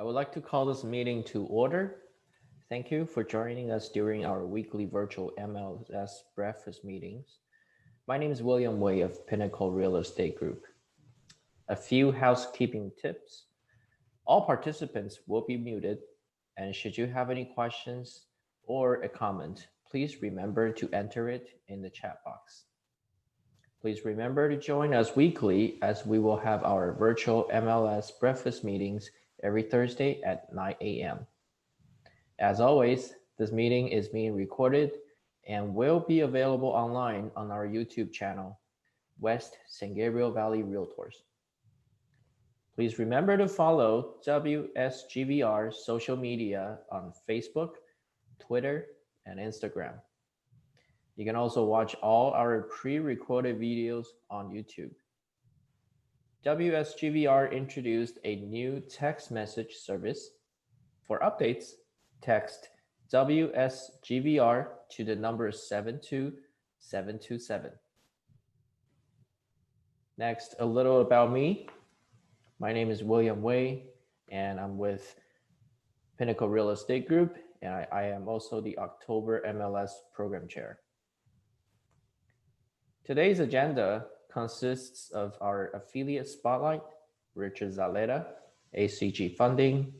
I would like to call this meeting to order. Thank you for joining us during our weekly virtual MLS breakfast meetings. My name is William Wei of Pinnacle Real Estate Group. A few housekeeping tips. All participants will be muted, and should you have any questions or a comment, please remember to enter it in the chat box. Please remember to join us weekly as we will have our virtual MLS breakfast meetings every Thursday at 9 a.m. As always, this meeting is being recorded and will be available online on our YouTube channel, West San Gabriel Valley Realtors. Please remember to follow WSGVR social media on Facebook, Twitter, and Instagram. You can also watch all our pre-recorded videos on YouTube. WSGVR introduced a new text message service. For updates, text WSGVR to the number 72727. Next, a little about me. My name is William Wei, and I'm with Pinnacle Real Estate Group, and I am also the October MLS Program Chair. Today's agenda consists of our affiliate spotlight, Richard Zaletta, ACG funding,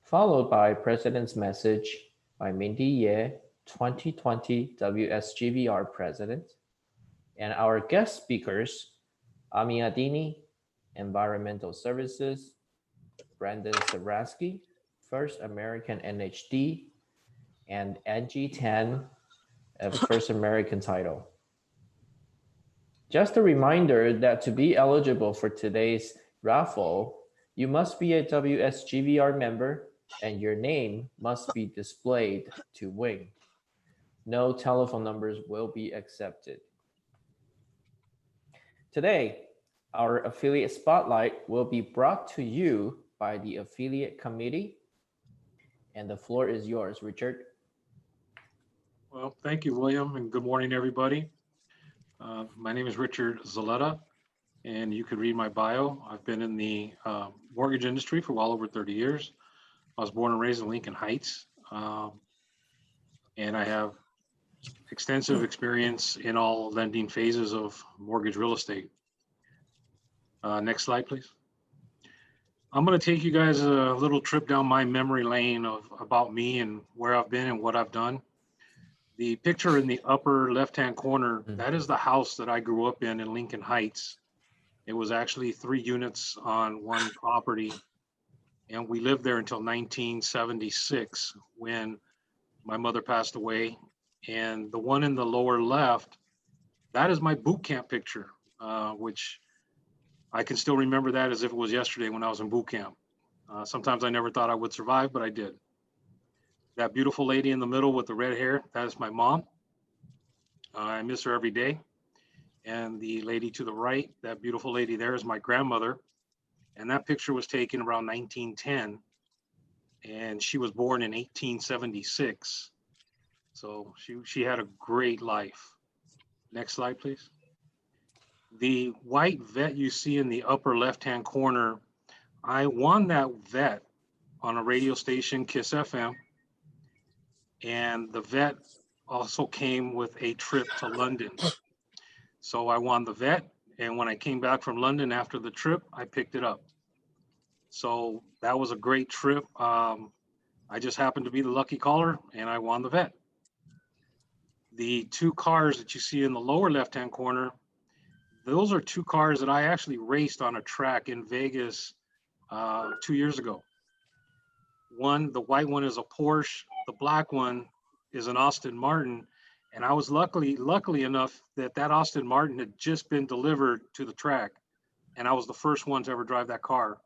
followed by President's Message by Mindy Ye, 2020 WSGVR President, and our guest speakers, Ami Adini, Environmental Services, Brandon Saraski, First American NHD, and Angie Tan of First American Title. Just a reminder that to be eligible for today's raffle, you must be a WSGVR member and your name must be displayed to win. No telephone numbers will be accepted. Today, our affiliate spotlight will be brought to you by the affiliate committee, and the floor is yours, Richard. Well, thank you, William, and good morning, everybody. My name is Richard Zaletta, and you could read my bio. I've been in the mortgage industry for well over 30 years. I was born and raised in Lincoln Heights, and I have extensive experience in all lending phases of mortgage real estate. Next slide, please. I'm going to take you guys a little trip down my memory lane of about me and where I've been and what I've done. The picture in the upper left-hand corner, that is the house that I grew up in Lincoln Heights. It was actually 3 units on one property, and we lived there until 1976 when my mother passed away. And the one in the lower left, that is my boot camp picture, which I can still remember that as if it was yesterday when I was in boot camp. Sometimes I never thought I would survive, but I did. That beautiful lady in the middle with the red hair, that is my mom. I miss her every day. And the lady to the right, that beautiful lady there is my grandmother. And that picture was taken around 1910. And she was born in 1876. So she had a great life. Next slide, please. The white vet you see in the upper left-hand corner, I won that vet on a radio station, Kiss FM. And the vet also came with a trip to London. So I won the vet, and when I came back from London after the trip, I picked it up. So that was a great trip. I just happened to be the lucky caller, and I won the vet. The 2 cars that you see in the lower left-hand corner, those are 2 cars that I actually raced on a track in Vegas 2 years ago. One, the white one is a Porsche. The black one is an Aston Martin. And I was luckily enough that Aston Martin had just been delivered to the track. And I was the first one to ever drive that car.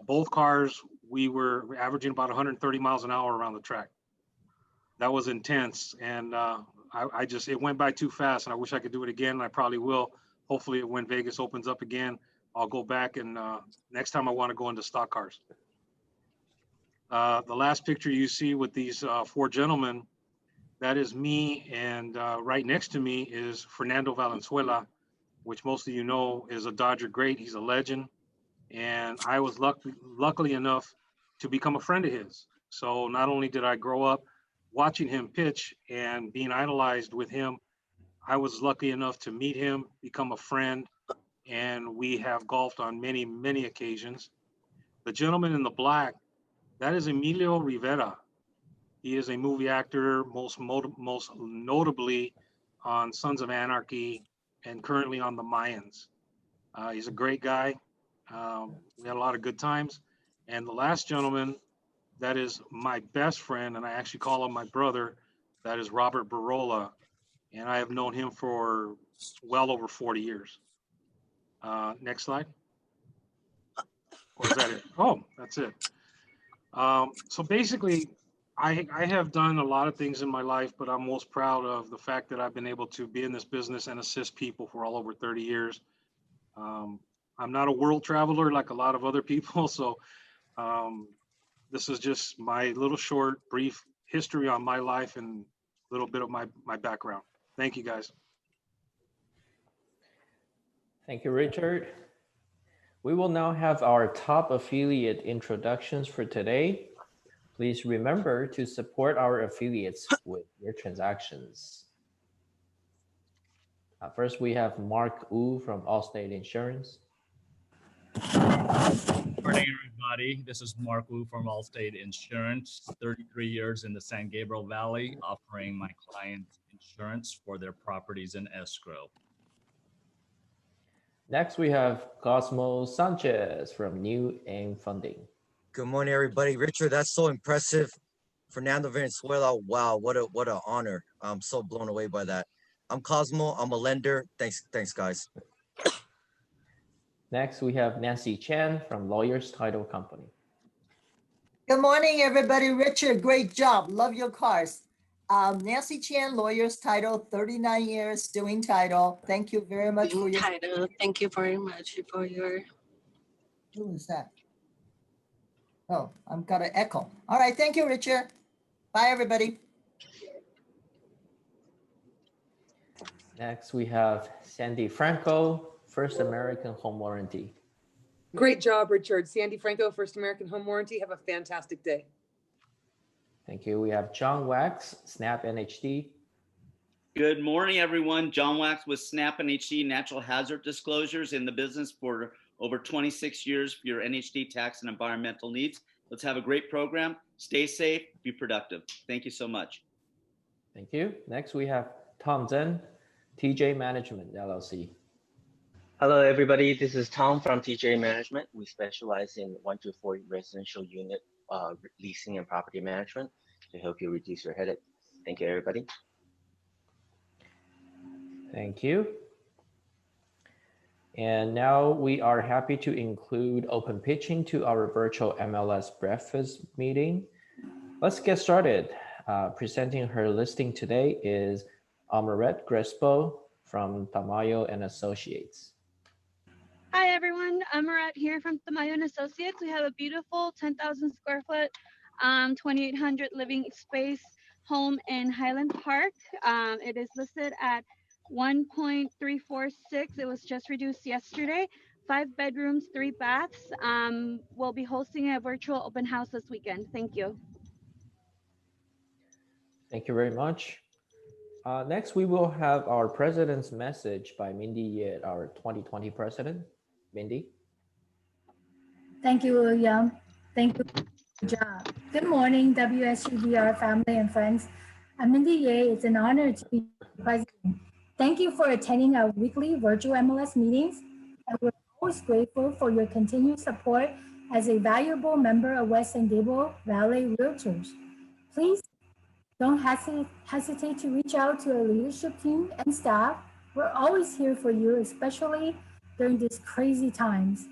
Both cars, we were averaging about 130 miles an hour around the track. That was intense. And it went by too fast. And I wish I could do it again. And I probably will. Hopefully when Vegas opens up again, I'll go back and next time I want to go into stock cars. The last picture you see with these 4 gentlemen, that is me, and right next to me is Fernando Valenzuela, which most of you know is a Dodger great. He's a legend, and I was luckily enough to become a friend of his. So not only did I grow up watching him pitch and being idolized with him, I was lucky enough to meet him, become a friend, and we have golfed on many, many occasions. The gentleman in the black, that is Emilio Rivera. He is a movie actor, most notably on Sons of Anarchy and currently on The Mayans. He's a great guy. We had a lot of good times. And the last gentleman, that is my best friend, and I actually call him my brother, that is Robert Barola. And I have known him for well over 40 years. Next slide. Or is that it? Oh, that's it. So basically, I have done a lot of things in my life, but I'm most proud of the fact that I've been able to be in this business and assist people for all over 30 years. I'm not a world traveler like a lot of other people, so this is just my little short, brief history on my life and a little bit of my background. Thank you, guys. Thank you, Richard. We will now have our top affiliate introductions for today. Please remember to support our affiliates with your transactions. First, we have Mark Wu from Allstate Insurance. Good morning, everybody. This is Mark Wu from Allstate Insurance, 33 years in the San Gabriel Valley, offering my clients insurance for their properties in escrow. Next, we have Cosmo Sanchez from New Aim Funding. Good morning, everybody. Richard, that's so impressive. Fernando Valenzuela, wow, what an honor. I'm so blown away by that. I'm Cosmo, I'm a lender. Thanks, guys. Next, we have Nancy Chan from Lawyers Title Company. Good morning, everybody. Richard, great job. Love your cars. Nancy Chan, Lawyers Title, 39 years doing title. Thank you very much for your title. Thank you very much for your. Who is that? Oh, I've got an echo. All right, thank you, Richard. Bye, everybody. Next, we have Sandy Franco, First American Home Warranty. Great job, Richard. Sandy Franco, First American Home Warranty. Have a fantastic day. Thank you. We have John Wax, Snap NHD. Good morning, everyone. John Wax with Snap NHD Natural Hazard Disclosures, in the business for over 26 years for your NHD tax and environmental needs. Let's have a great program. Stay safe, be productive. Thank you so much. Thank you. Next, we have Tom Zen, TJ Management, LLC. Hello, everybody. This is Tom from TJ Management. We specialize in 1 to 4 residential unit leasing and property management to help you reduce your headache. Thank you, everybody. Thank you. And now we are happy to include open pitching to our virtual MLS breakfast meeting. Let's get started. Presenting her listing today is Amaret Crespo from Tamayo and Associates. Hi everyone, Amaret here from Tamayo and Associates. We have a beautiful 10,000 square foot, 2,800 living space home in Highland Park. It is listed at 1.346. It was just reduced yesterday. 5 bedrooms, 3 baths. We'll be hosting a virtual open house this weekend. Thank you. Thank you very much. Next, we will have our president's message by Mindy Yeh, our 2020 president. Mindy. Thank you, William. Thank you. Good job. Good morning, WSUVR family and friends. I'm Mindy Yeh. It's an honor to be president. Thank you for attending our weekly virtual MLS meetings, and we're always grateful for your continued support as a valuable member of West San Gabriel Valley Realtors. Please don't hesitate to reach out to our leadership team and staff. We're always here for you, especially during these crazy times.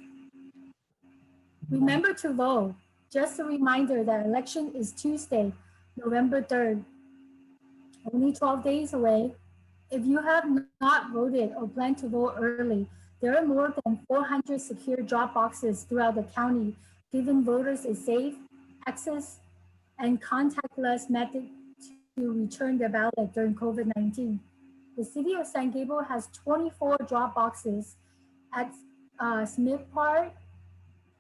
Remember to vote. Just a reminder that election is Tuesday, November 3rd. Only 12 days away. If you have not voted or plan to vote early, there are more than 400 secure drop boxes throughout the county, giving voters a safe, access, and contactless method to return their ballot during COVID-19. The city of San Gabriel has 24 drop boxes at Smith Park,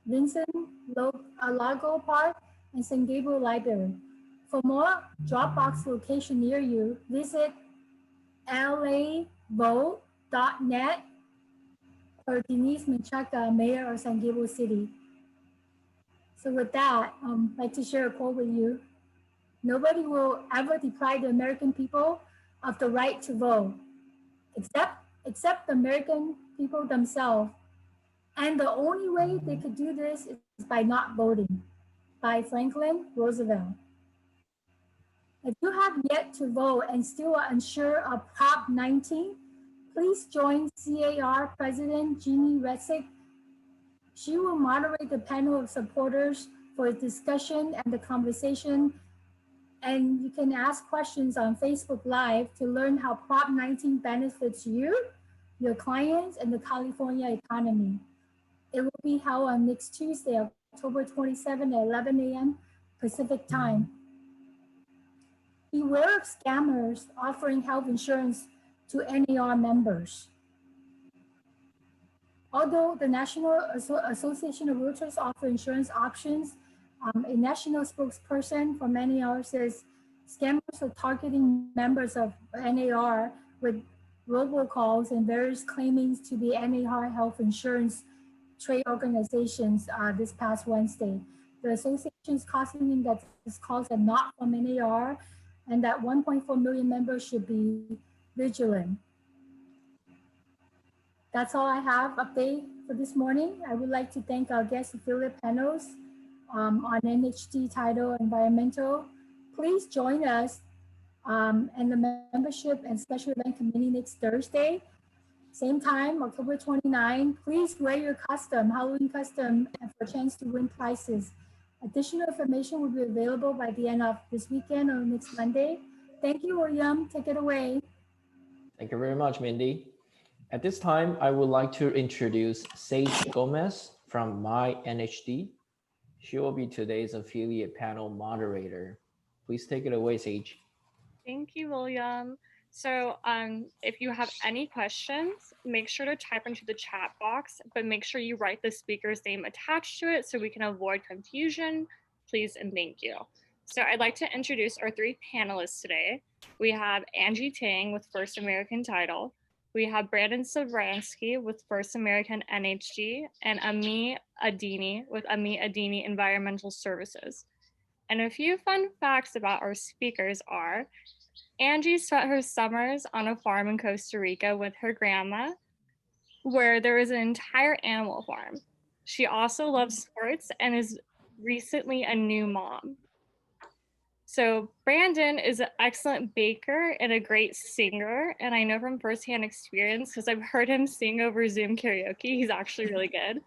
Vincent Lago Park, and San Gabriel Library. For more Dropbox location near you, visit lavote.net or Denise Menchaca, Mayor of San Gabriel City. So with that, I'd like to share a quote with you. Nobody will ever deprive the American people of the right to vote, except the American people themselves. And the only way they could do this is by not voting. By Franklin Roosevelt. If you have yet to vote and still are unsure of Prop 19, please join CAR President Jeannie Resick. She will moderate the panel of supporters for a discussion and the conversation. And you can ask questions on Facebook Live to learn how Prop 19 benefits you, your clients, and the California economy. It will be held on next Tuesday, October 27 at 11 a.m. Pacific time. Beware of scammers offering health insurance to NAR members. Although the National Association of Realtors offer insurance options, a national spokesperson for NAR says scammers are targeting members of NAR with robocalls and various claimings to be NAR health insurance trade organizations this past Wednesday. The association is cautioning that these calls are not from NAR and that 1.4 million members should be vigilant. That's all I have update for this morning. I would like to thank our guest affiliate panels on NHD Title Environmental. Please join us and the membership and special event committee next Thursday. Same time, October 29. Please wear your costume, Halloween costume, and for a chance to win prizes. Additional information will be available by the end of this weekend or next Monday. Thank you, William. Take it away. Thank you very much, Mindy. At this time, I would like to introduce Sage Gomez from My NHD. She will be today's affiliate panel moderator. Please take it away, Sage. Thank you, William. So if you have any questions, make sure to type into the chat box, but make sure you write the speaker's name attached to it so we can avoid confusion, please and thank you. So I'd like to introduce our three panelists today. We have Angie Tang with First American Title. We have Brandon Sobransky with First American NHD and Ami Adini with Ami Adini Environmental Services. And a few fun facts about our speakers are Angie spent her summers on a farm in Costa Rica with her grandma, where there is an entire animal farm. She also loves sports and is recently a new mom. So Brandon is an excellent baker and a great singer. And I know from firsthand experience, because I've heard him sing over Zoom karaoke, he's actually really good.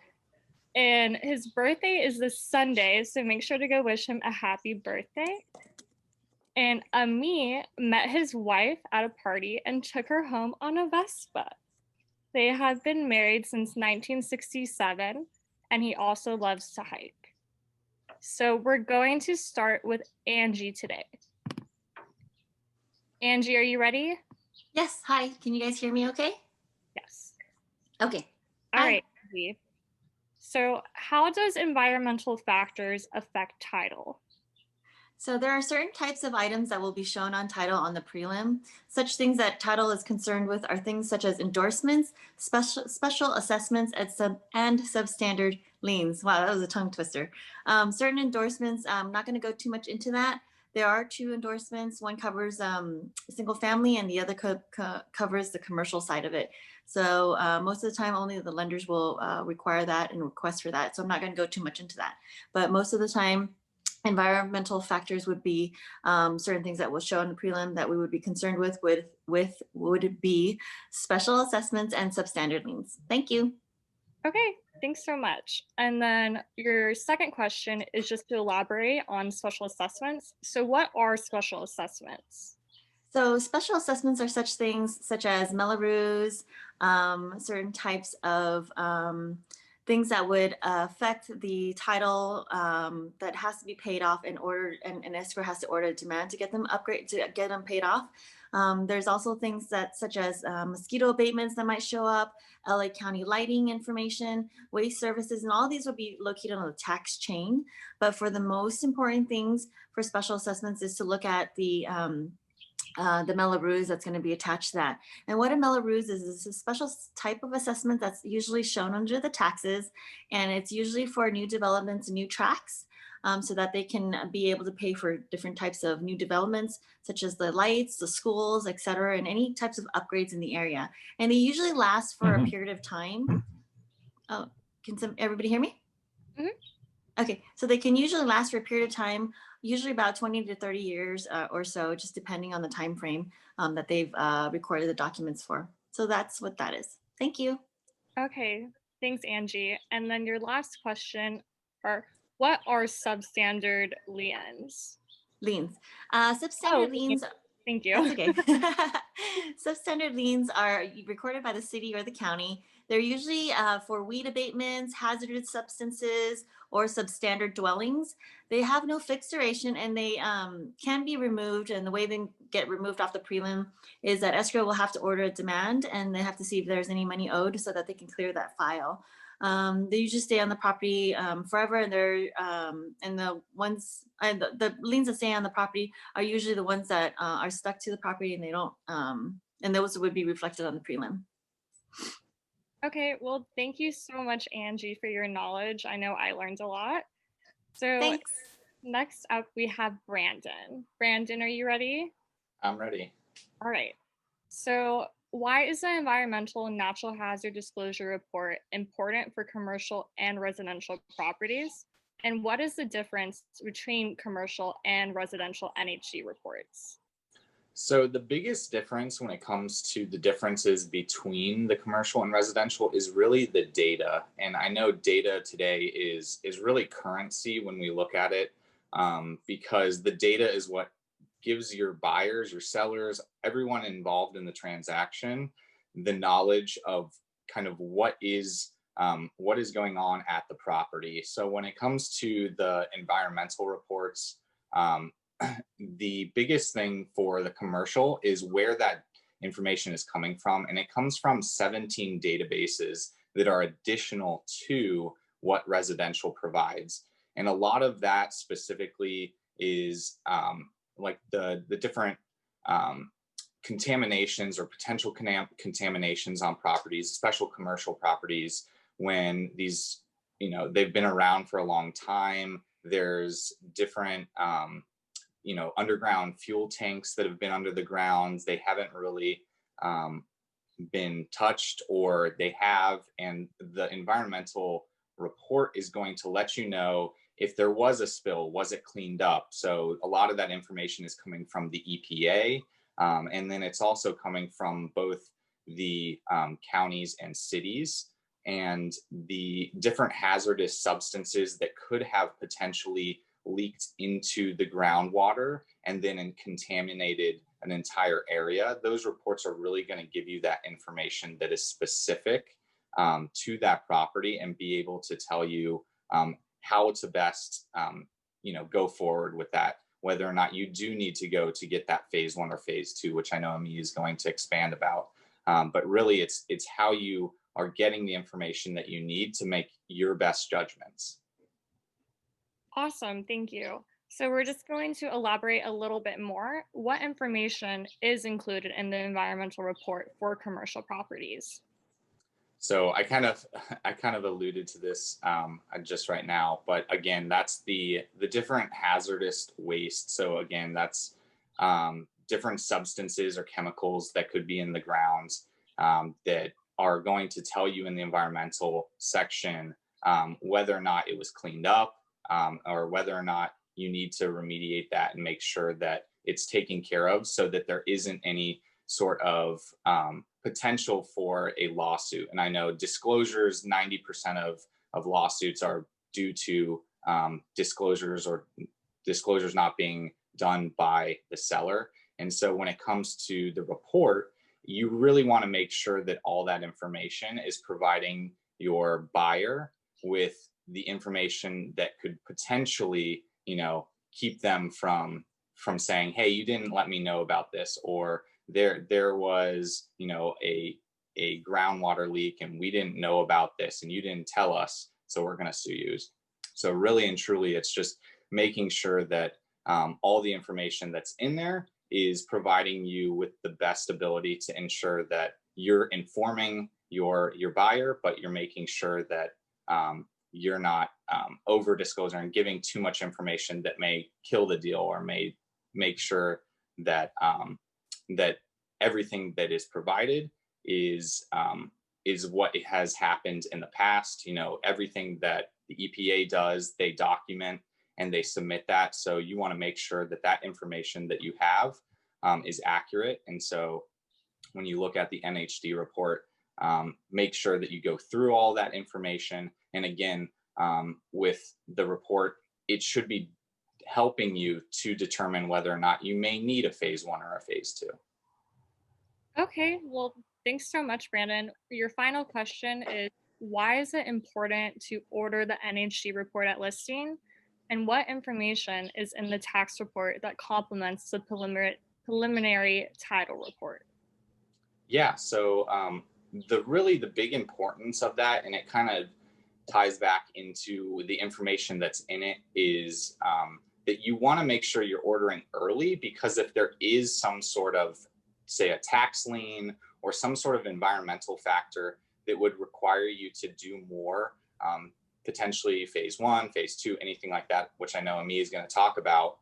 And his birthday is this Sunday, so make sure to go wish him a happy birthday. And Ami met his wife at a party and took her home on a Vespa. They have been married since 1967, and he also loves to hike. So we're going to start with Angie today. Angie, are you ready? Yes, hi. Can you guys hear me okay? Yes. Okay. All Hi. right, Angie. So how does environmental factors affect title? So there are certain types of items that will be shown on title on the prelim. Such things that title is concerned with are things such as endorsements, special assessments, and substandard liens. Wow, that was a tongue twister. Certain endorsements, I'm not going to go too much into that. There are two endorsements. One covers single family and the other covers the commercial side of it. So most of the time, only the lenders will require that and request for that. So I'm not going to go too much into that. But most of the time, environmental factors would be certain things that will show in the prelim that we would be concerned with would be special assessments and substandard liens. Thank you. Okay, thanks so much. And then your second question is just to elaborate on special assessments. So what are special assessments? So special assessments are such things such as Melrose, certain types of things that would affect the title that has to be paid off in order, and escrow has to order a demand to get them paid off. There's also things that such as mosquito abatements that might show up, LA County lighting information, waste services, and all these will be located on the tax chain. But for the most important things for special assessments is to look at the Melrose that's going to be attached to that. And what a Melrose is a special type of assessment that's usually shown under the taxes, and it's usually for new developments and new tracks. So that they can be able to pay for different types of new developments, such as the lights, the schools, et cetera, and any types of upgrades in the area. And they usually last for a period of time. Oh, can everybody hear me? Okay, so they can usually last for a period of time, usually about 20 to 30 years or so, just depending on the time frame that they've recorded the documents for. So that's what that is. Thank you. Okay, thanks, Angie. And then your last question are, what are substandard liens? Liens. Substandard liens. Thank you. That's okay. Substandard liens are recorded by the city or the county. They're usually for weed abatements, hazardous substances, or substandard dwellings. They have no fixed duration and they can be removed. And the way they get removed off the prelim is that escrow will have to order a demand and they have to see if there's any money owed so that they can clear that file. They usually stay on the property forever, and they're and the ones the liens that stay on the property are usually the ones that are stuck to the property, and they don't and those would be reflected on the prelim. Okay, well, thank you so much, Angie, for your knowledge. I know I learned a lot. So thanks. Next up, we have Brandon. Brandon, are you ready? I'm ready. All right. So why is the environmental and natural hazard disclosure report important for commercial and residential properties? And what is the difference between commercial and residential NHD reports? So the biggest difference when it comes to the differences between the commercial and residential is really the data. And I know data today is really currency when we look at it, because the data is what gives your buyers, your sellers, everyone involved in the transaction, the knowledge of kind of what is going on at the property. So when it comes to the environmental reports, the biggest thing for the commercial is where that information is coming from. And it comes from 17 databases that are additional to what residential provides. And a lot of that specifically is like the different contaminations or potential contaminations on properties, special commercial properties, when these, they've been around for a long time. There's different, underground fuel tanks that have been under the ground. They haven't really been touched, or they have, and the environmental report is going to let you know if there was a spill, was it cleaned up? So a lot of that information is coming from the EPA, and then it's also coming from both the counties and cities, and the different hazardous substances that could have potentially leaked into the groundwater and then contaminated an entire area. Those reports are really going to give you that information that is specific to that property and be able to tell you how to best, go forward with that, whether or not you do need to go to get that phase 1 or phase 2, which I know Ami is going to expand about. But really it's how you are getting the information that you need to make your best judgments. Awesome, thank you. So we're just going to elaborate a little bit more. What information is included in the environmental report for commercial properties? So I kind of alluded to this just right now, but again, that's the different hazardous waste. So again, that's different substances or chemicals that could be in the grounds that are going to tell you in the environmental section whether or not it was cleaned up, or whether or not you need to remediate that and make sure that it's taken care of so that there isn't any sort of potential for a lawsuit. And I know disclosures, 90% of lawsuits are due to disclosures not being done by the seller. And so when it comes to the report, you really want to make sure that all that information is providing your buyer with the information that could potentially, keep them from saying, hey, you didn't let me know about this, or there was, a groundwater leak and we didn't know about this and you didn't tell us, so we're going to sue you. So really and truly, it's just making sure that all the information that's in there is providing you with the best ability to ensure that you're informing your buyer, but you're making sure that you're not over disclosing and giving too much information that may kill the deal or may make sure that that everything that is provided is what has happened in the past. Everything that the EPA does, they document and they submit that. So you want to make sure that that information that you have is accurate. And so when you look at the NHD report, make sure that you go through all that information. And again, with the report, it should be helping you to determine whether or not you may need a phase 1 or a phase 2. Okay, well, thanks so much, Brandon. Your final question is, why is it important to order the NHD report at listing? And what information is in the tax report that complements the preliminary title report? Yeah, so the big importance of that, and it kind of ties back into the information that's in it, is that you want to make sure you're ordering early, because if there is some sort of, say, a tax lien or some sort of environmental factor that would require you to do more, potentially phase 1, phase 2, anything like that, which I know Ami is going to talk about,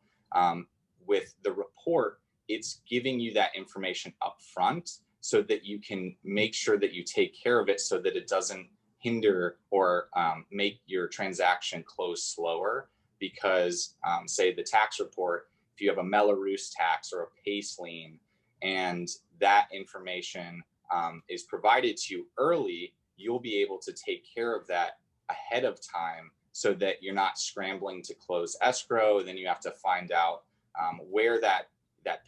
with the report, it's giving you that information up front so that you can make sure that you take care of it so that it doesn't hinder or make your transaction close slower. Because say the tax report, if you have a Mello-Roos tax or a PACE lien, and that information is provided to you early, you'll be able to take care of that ahead of time so that you're not scrambling to close escrow. Then you have to find out where that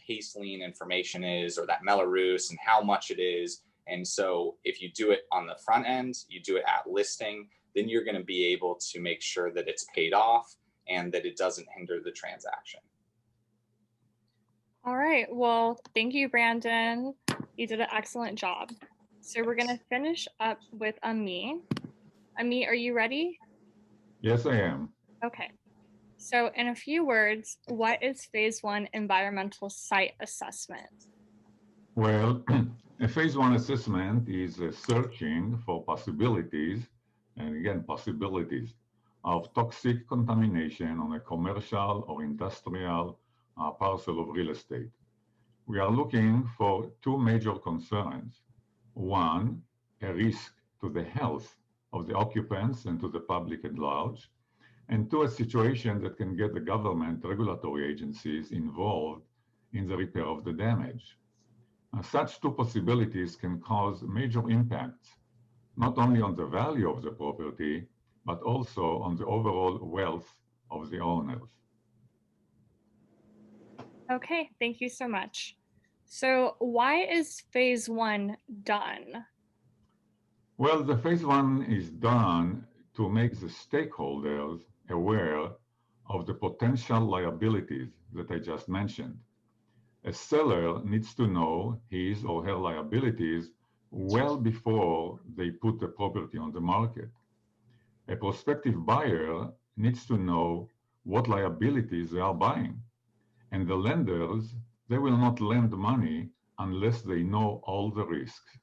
PACE lien information is, or that Mello-Roos, and how much it is. And so if you do it on the front end, you do it at listing, then you're going to be able to make sure that it's paid off and that it doesn't hinder the transaction. All right, well, thank you, Brandon. You did an excellent job. So we're going to finish up with Ami. Ami, are you ready? Yes, I am. Okay. So in a few words, what is phase 1 environmental site assessment? Well, a phase 1 assessment is searching for possibilities, and again, possibilities of toxic contamination on a commercial or industrial parcel of real estate. We are looking for two major concerns. One, a risk to the health of the occupants and to the public at large. And two, a situation that can get the government regulatory agencies involved in the repair of the damage. Such two possibilities can cause major impacts, not only on the value of the property, but also on the overall wealth of the owners. Okay, thank you so much. So why is phase 1 done? Well, the phase 1 is done to make the stakeholders aware of the potential liabilities that I just mentioned. A seller needs to know his or her liabilities well before they put the property on the market. A prospective buyer needs to know what liabilities they are buying. And the lenders, they will not lend money unless they know all the risks.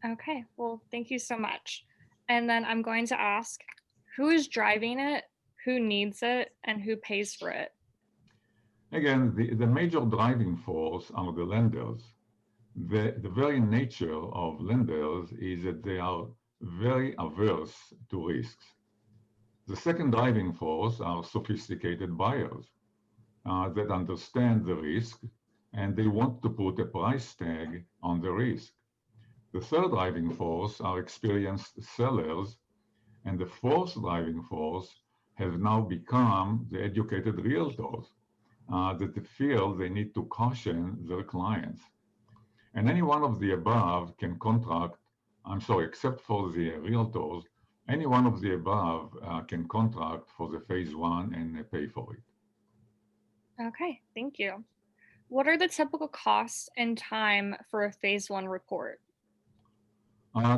Okay, well, thank you so much. And then I'm going to ask, who is driving it, who needs it, and who pays for it? Again, the major driving force are the lenders. The very nature of lenders is that they are very averse to risks. The second driving force are sophisticated buyers that understand the risk and they want to put a price tag on the risk. The third driving force are experienced sellers, and the fourth driving force have now become the educated realtors that they feel they need to caution their clients. And any one of the above can contract, except for the realtors, any one of the above can contract for the phase 1 and pay for it. Okay, thank you. What are the typical costs and time for a phase one report?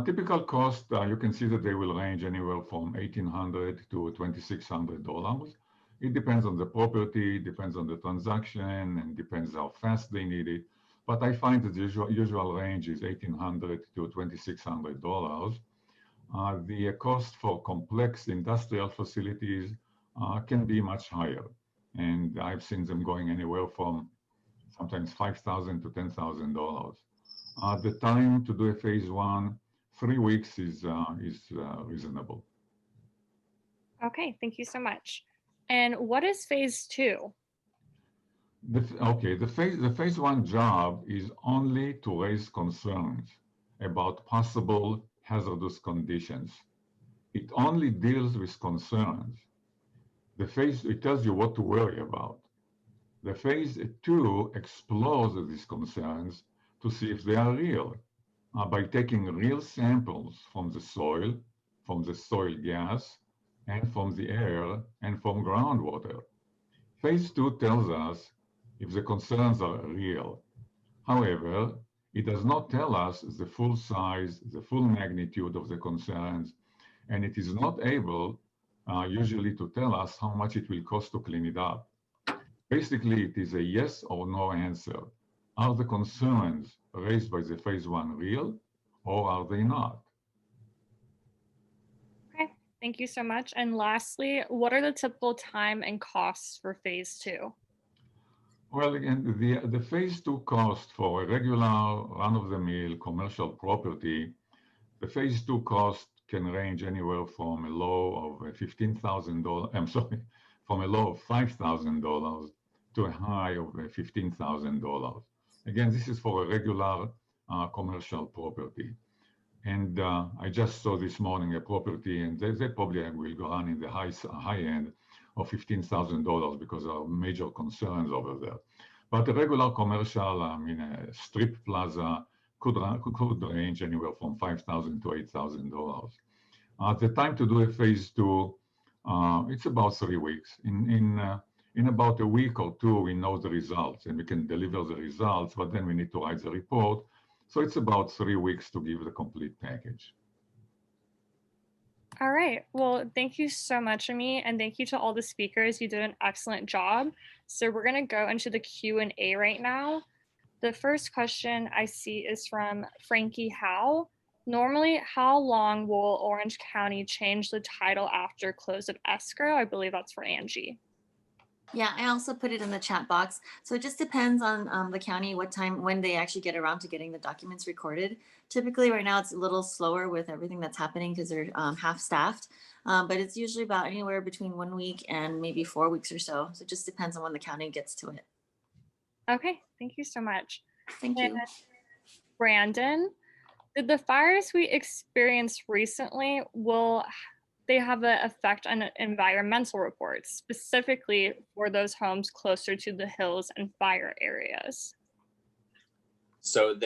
Typical cost, you can see that they will range anywhere from $1,800 to $2,600. It depends on the property, depends on the transaction, and depends how fast they need it. But I find that the usual range is $1,800 to $2,600. The cost for complex industrial facilities can be much higher. And I've seen them going anywhere from sometimes $5,000 to $10,000. The time to do a phase one, 3 weeks is reasonable. Okay, thank you so much. And what is phase two? The phase one job is only to raise concerns about possible hazardous conditions. It only deals with concerns. It tells you what to worry about. The phase two explores these concerns to see if they are real by taking real samples from the soil gas, and from the air and from groundwater. Phase two tells us if the concerns are real. However, it does not tell us the full size, the full magnitude of the concerns, and it is not able usually to tell us how much it will cost to clean it up. Basically, it is a yes or no answer. Are the concerns raised by the phase one real, or are they not? Okay, thank you so much. And lastly, what are the typical time and costs for phase two? Well, again, the phase two cost for a regular run-of-the-mill commercial property, the phase two cost can range anywhere from a low of $15,000, I'm sorry, from a low of $5,000 to a high of $15,000. Again, this is for a regular commercial property. And I just saw this morning a property, and they probably will go on in the high end of $15,000 because there are major concerns over there. But a regular commercial, a strip plaza could range anywhere from $5,000 to $8,000. The time to do a phase two, it's about 3 weeks. In about a week or two, we know the results and we can deliver the results, but then we need to write the report. So it's about 3 weeks to give the complete package. All right. Well, thank you so much, Ami, and thank you to all the speakers. You did an excellent job. So we're going to go into the Q&A right now. The first question I see is from Frankie Howe. Normally, how long will Orange County change the title after close of escrow? I believe that's for Angie. Yeah, I also put it in the chat box. So it just depends on the county, when they actually get around to getting the documents recorded. Typically right now it's a little slower with everything that's happening because they're half staffed, but it's usually about anywhere between 1 week and maybe 4 weeks or so. So it just depends on when the county gets to it. Okay, thank you so much. Thank you. Brandon, did the fires we experienced recently, will they have an effect on environmental reports, specifically for those homes closer to the hills and fire areas? So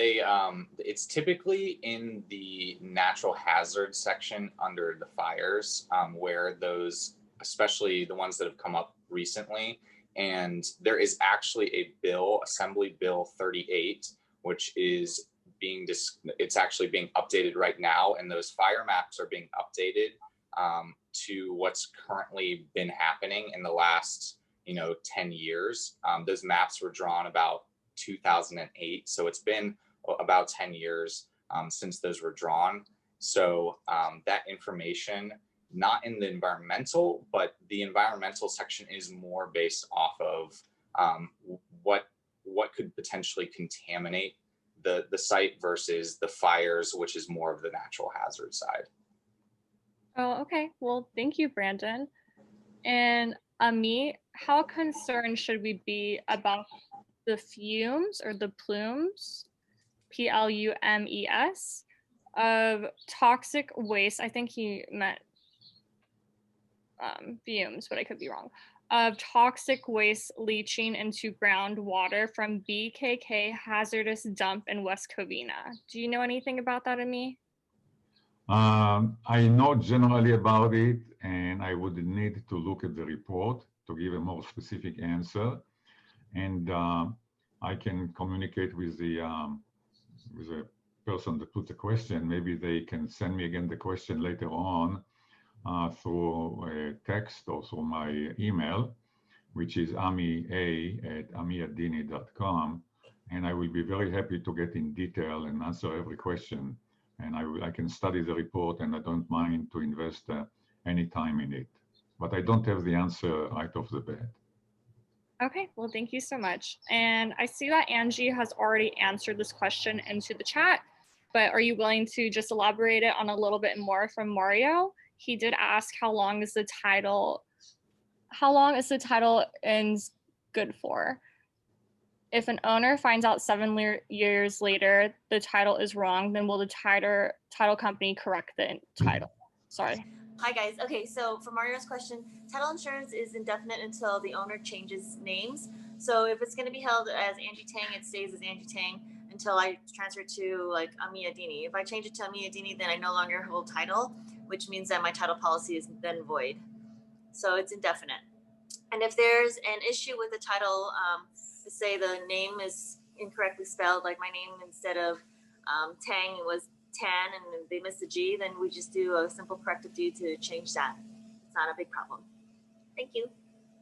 it's typically in the natural hazard section under the fires, where those, especially the ones that have come up recently, and there is actually a bill, Assembly Bill 38, which is it's actually being updated right now, and those fire maps are being updated to what's currently been happening in the last 10 years. Those maps were drawn about 2008, so it's been about 10 years since those were drawn. So that information, not in the environmental, but the environmental section is more based off of what could potentially contaminate the site versus the fires, which is more of the natural hazard side. Oh, okay. Well, thank you, Brandon. And Ami, how concerned should we be about the fumes or the plumes, PLUMES, of toxic waste? I think he meant fumes, but I could be wrong. Of toxic waste leaching into groundwater from BKK hazardous dump in West Covina. Do you know anything about that, Ami? I know generally about it, and I would need to look at the report to give a more specific answer. And I can communicate with the person that put the question. Maybe they can send me again the question later on through a text or through my email, which is amia@amiadini.com. And I will be very happy to get in detail and answer every question. And I can study the report, and I don't mind to invest any time in it. But I don't have the answer right off the bat. Okay, well, thank you so much. And I see that Angie has already answered this question into the chat, but are you willing to just elaborate it on a little bit more from Mario? He did ask how long is the title ends good for? If an owner finds out 7 years later the title is wrong, then will the title company correct the title? Sorry. Hi guys. Okay, so for Mario's question, title insurance is indefinite until the owner changes names. So if it's going to be held as Angie Tang, it stays as Angie Tang until I transfer it to like Amia Dini. If I change it to Amia Dini, then I no longer hold title, which means that my title policy is then void. So it's indefinite. And if there's an issue with the title, say the name is incorrectly spelled, like my name instead of Tang, it was Tan, and they missed the G, then we just do a simple corrective deed to change that. It's not a big problem. Thank you.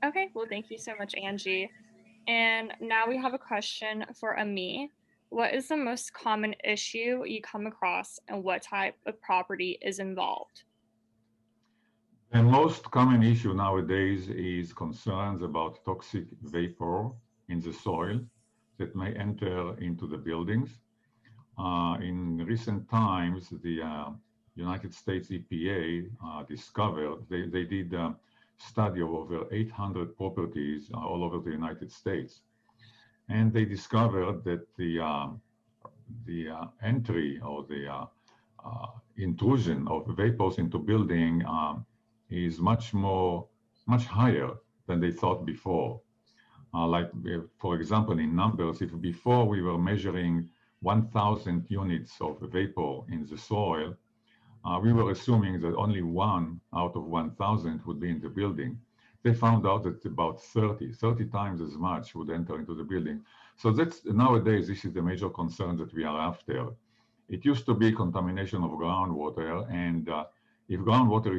Okay, well, thank you so much, Angie. And now we have a question for Ami. What is the most common issue you come across, and what type of property is involved? The most common issue nowadays is concerns about toxic vapor in the soil that may enter into the buildings. In recent times, the United States EPA discovered, they did a study of over 800 properties all over the United States. And they discovered that the entry or the intrusion of vapors into building is much higher than they thought before. For example, in numbers, if before we were measuring 1,000 units of vapor in the soil, we were assuming that only 1 out of 1,000 would be in the building. They found out that about 30 times as much would enter into the building. So that's nowadays, this is the major concern that we are after. It used to be contamination of groundwater, and if groundwater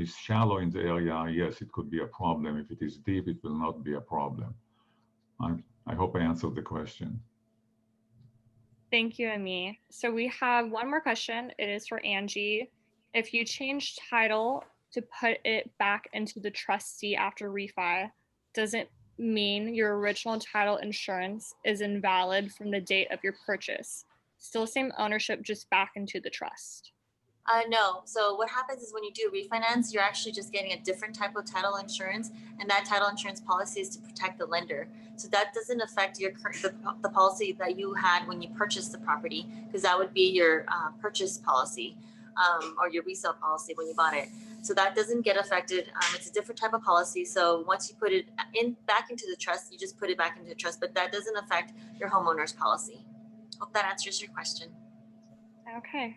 is shallow in the area, yes, it could be a problem. If it is deep, it will not be a problem. I hope I answered the question. Thank you, Ami. So we have one more question. It is for Angie. If you change title to put it back into the trustee after refi, does it mean your original title insurance is invalid from the date of your purchase? Still same ownership, just back into the trust? No. So what happens is when you do refinance, you're actually just getting a different type of title insurance, and that title insurance policy is to protect the lender. So that doesn't affect your the policy that you had when you purchased the property, because that would be your purchase policy or your resale policy when you bought it. So that doesn't get affected. It's a different type of policy. So once you put it back into the trust, you just put it back into the trust, but that doesn't affect your homeowner's policy. Hope that answers your question. Okay.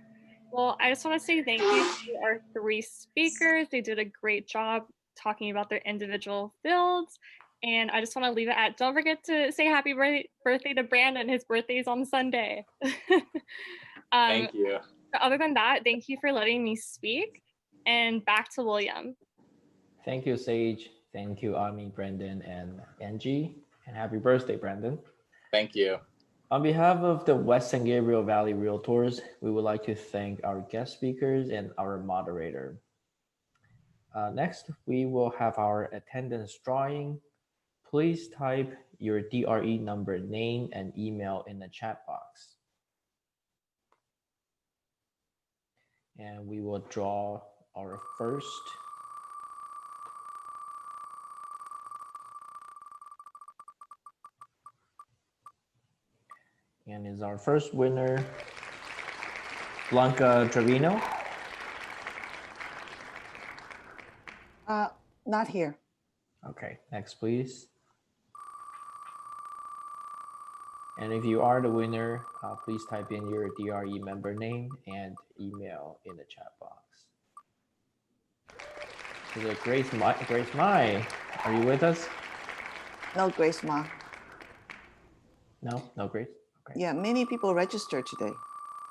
Well, I just want to say thank you to our 3 speakers. They did a great job talking about their individual fields. And I just want to leave it at, don't forget to say happy birthday to Brandon. His birthday is on Sunday. Thank you. Other than that, thank you for letting me speak. And back to William. Thank you, Sage. Thank you, Ami, Brandon, and Angie. And happy birthday, Brandon. Thank you. On behalf of the West San Gabriel Valley Realtors, we would like to thank our guest speakers and our moderator. Next, we will have our attendance drawing. Please type your DRE number, name, and email in the chat box. And we will draw our first. And is our first winner Blanca Trevino? Not here. Okay, next please. And if you are the winner, please type in your DRE member name and email in the chat box. Is it Grace Mai? Are you with us? No, Grace Ma. No grades. Okay. Yeah, many people registered today,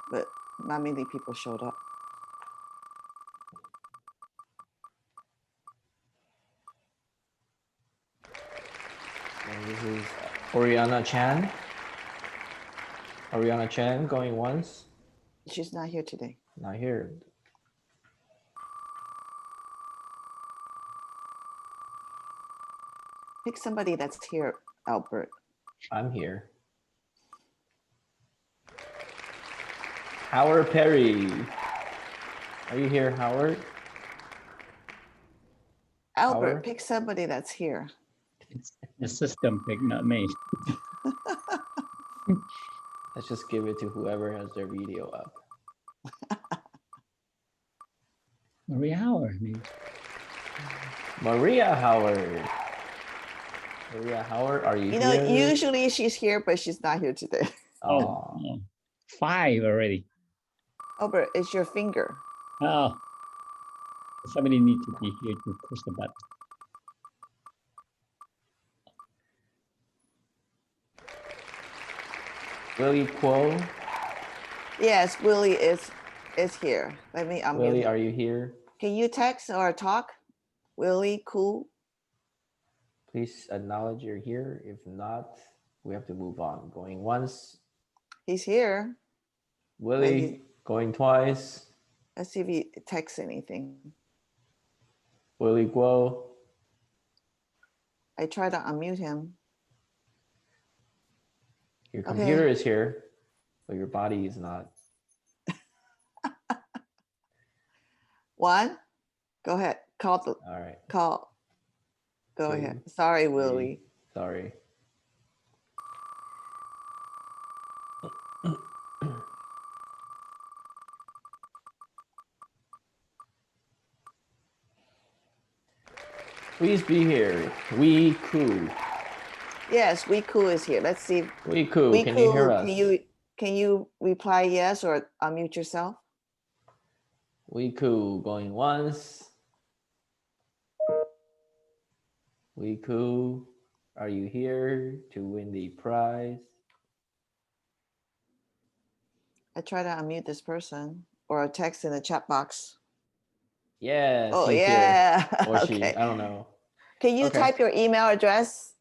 but not many people showed up. And this is Oriana Chan. Oriana Chan going once. She's not here today. Not here. Pick somebody that's here, Albert. I'm here. Howard Perry. Are you here, Howard? Albert, Howard? pick somebody that's here. It's the system pick, not me. Let's just give it to whoever has their video up. Maria Howard, maybe. Maria Howard. Maria Howard, are you You know, here? usually she's here, but she's not here today. Oh, 5 already. Albert, it's your finger. Oh, somebody needs to be here to push the button. Willie Kuo. Yes, Willie is here. Let me unmute Willie, him. are you here? Can you text or talk? Willie, cool. Please acknowledge you're here. If not, we have to move on. Going once. He's here. Willie, going twice. Let's see if he texts anything. Willie Guo. I try to unmute him. Your Okay. computer is here, but your body is not. One, go ahead. Call the. All right. Call. Go Two, ahead. Sorry, Willie. Sorry. Please be here. We Koo. Yes, we cool is here. Let's see. We Koo. We Can you hear cool. us? Can you reply yes or unmute yourself? We Koo going once. We Koo. Are you here to win the prize? I try to unmute this person or a text in the chat box. Yes. Oh, he's yeah. Here. Or she. Okay. I don't know. Can you Okay. type your email address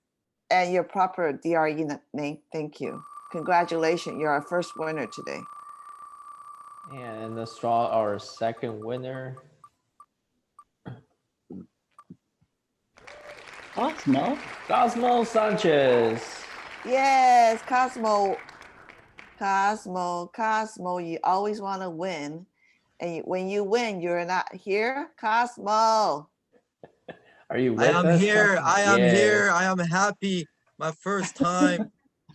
and your proper DRE name? Thank you. Congratulations. You're our first winner today. And let's draw our second winner. Cosmo. Cosmo Sanchez. Yes, Cosmo. Cosmo, you always want to win. And when you win, you're not here. Cosmo. Are you with I am us, here. Cosmo? I am Yes. here. I am happy. My first time.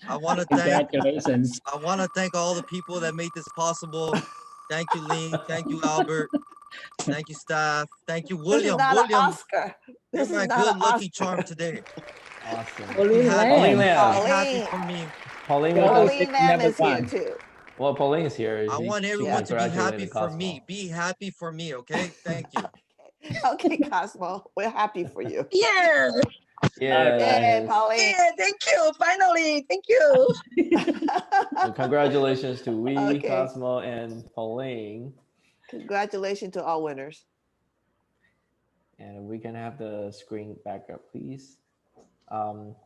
I want to thank. Congratulations. I want to thank all the people that made this possible. Thank you, Lien. Thank you, Albert. Thank you, staff. Thank you, This is William. not an William, Oscar. This you're is my not good an lucky Oscar. charm today. Awesome. Pauline Be happy. Pauline Lam. Lam. Be happy Pauline. for me. Pauline with us. Pauline Lam Number is here 1. too. Well, Pauline's here. I want She everyone to be happy congratulated for Cosmo. me. Be happy for me, okay? Thank you. Okay, Cosmo, we're happy for you. Yeah. Yes. Yay, Pauline. Yeah, thank you. Finally, thank you. So congratulations to we, Okay. Cosmo, and Pauline. Congratulations to all winners. And we can have the screen back up, please.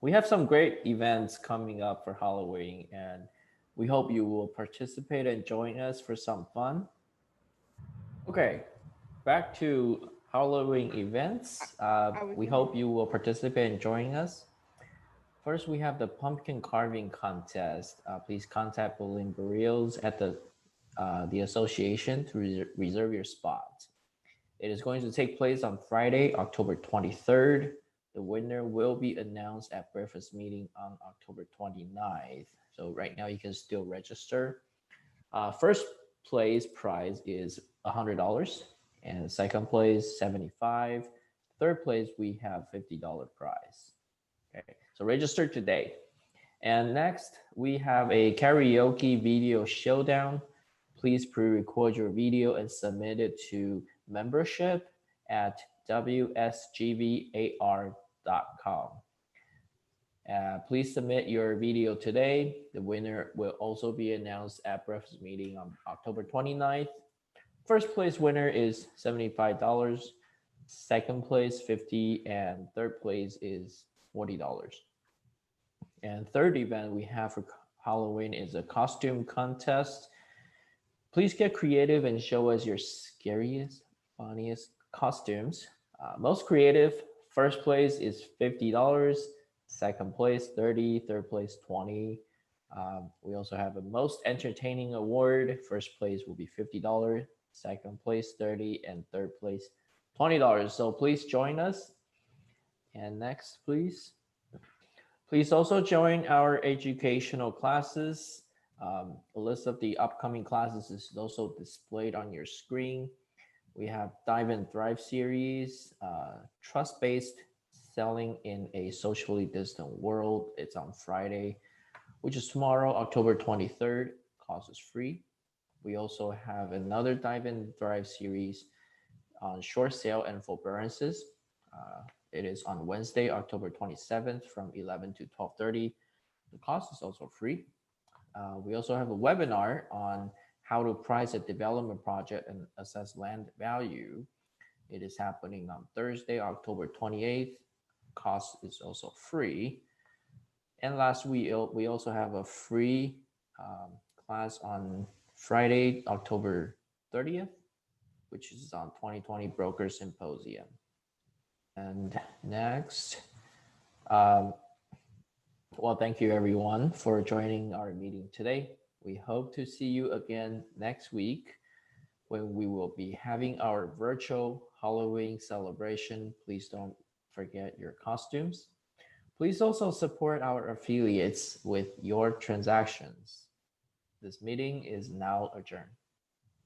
We have some great events coming up for Halloween, and we hope you will participate and join us for some fun. Okay, back to Halloween events. We hope you will participate and join us. First, we have the pumpkin carving contest. Please contact Pauline Barrios at the association to reserve your spot. It is going to take place on Friday, October 23rd. The winner will be announced at breakfast meeting on October 29th. So right now you can still register. First place prize is $100 and second place $75. Third place we have $50 prize. Okay, so register today. And next we have a karaoke video showdown. Please pre-record your video and submit it to membership at wsgvar.com. Please submit your video today. The winner will also be announced at Bref's meeting on October 29th. First place winner is $75. Second place, $50, and third place is $40. And third event we have for Halloween is a costume contest. Please get creative and show us your scariest, funniest costumes. Most creative, first place is $50. Second place, $30. Third place, $20. We also have a most entertaining award. First place will be $50. Second place, $30, and third place, $20. So please join us. And next, please. Please also join our educational classes. A list of the upcoming classes is also displayed on your screen. We have Dive and Thrive series, trust-based selling in a socially distant world. It's on Friday, which is tomorrow, October 23rd. Cost is free. We also have another Dive and Thrive series on short sale and forbearances. It is on Wednesday, October 27th from 11 to 12:30. The cost is also free. We also have a webinar on how to price a development project and assess land value. It is happening on Thursday, October 28th. Cost is also free. And last week, we also have a free class on Friday, October 30th, which is on 2020 Broker Symposium. And next, well, thank you everyone for joining our meeting today. We hope to see you again next week when we will be having our virtual Halloween celebration. Please don't forget your costumes. Please also support our affiliates with your transactions. This meeting is now adjourned.